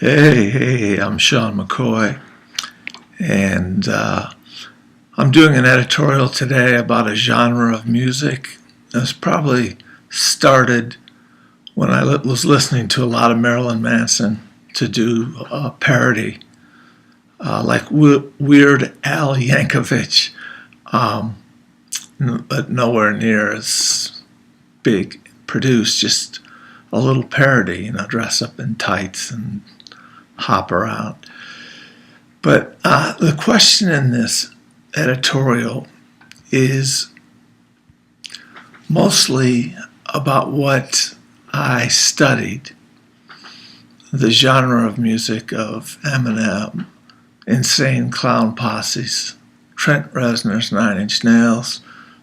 Hey, I'm Sean McCoy, and I'm doing an editorial today about a genre of music that's probably started when I was listening to a lot of Marilyn Manson to do a parody, like Weird Al Yankovic, but nowhere near as big produced, just a little parody, dress up in tights and hop around. But the question in this editorial is mostly about what I studied, the genre of music of Eminem, Insane Clown Posses, Trent Reznor's 9 Inch Nails,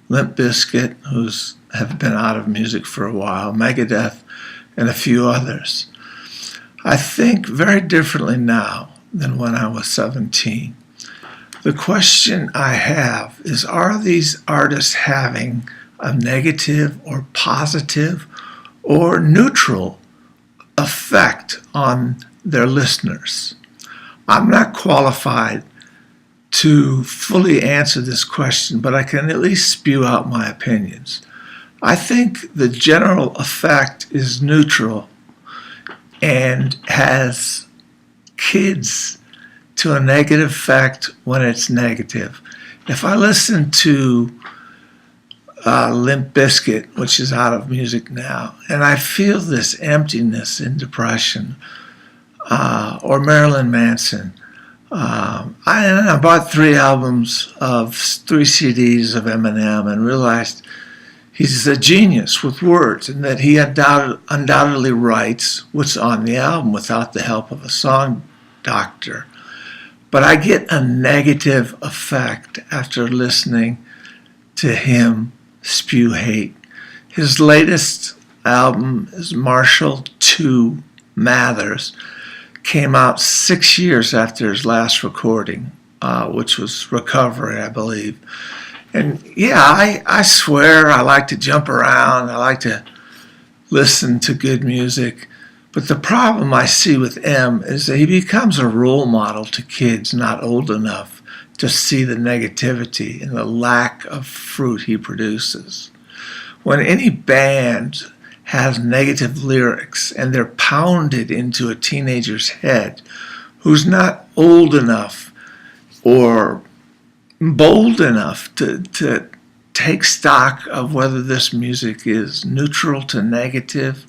Limp Bizkit, who's have been out of music for a while, Megadeath, and a few others. I think very differently now than when I was 17. The question I have is, are these artists having a negative or positive or neutral effect on their listeners? I'm not qualified to fully answer this question, but I can at least spew out my opinions. I think the general effect is neutral and has kids to a negative effect when it's negative. If I listen to Limp Bizkit, which is out of music now, and I feel this emptiness and depression, or Marilyn Manson, I bought 3 albums of 3 CDs of Eminem and realized he's a genius with words, and that he undoubtedly writes what's on the album without the help of a song doctor. But I get a negative effect after listening to him spew hate. His latest album is Marshall 2 Mathers, came out 6 years after his last recording, which was Recovery, I believe. And yeah, I swear I like to jump around. I like to listen to good music. But the problem I see with M is that he becomes a role model to kids not old enough to see the negativity and the lack of fruit he produces. When any band has negative lyrics and they're pounded into a teenager's head who's not old enough or bold enough to take stock of whether this music is neutral to negative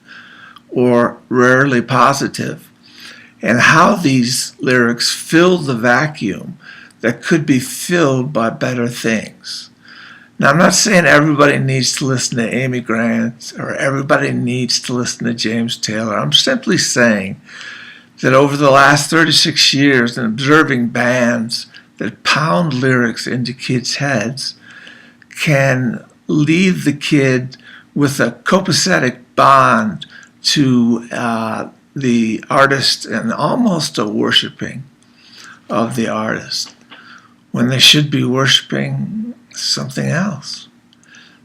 or rarely positive, and how these lyrics fill the vacuum that could be filled by better things. Now, I'm not saying everybody needs to listen to Amy Grant or everybody needs to listen to James Taylor. I'm simply saying that over the last 36 years in observing bands that pound lyrics into kids' heads can leave the kid with a copacetic bond to the artist and almost a worshiping of the artist when they should be worshiping something else.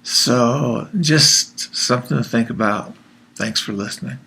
So just something to think about. Thanks for listening.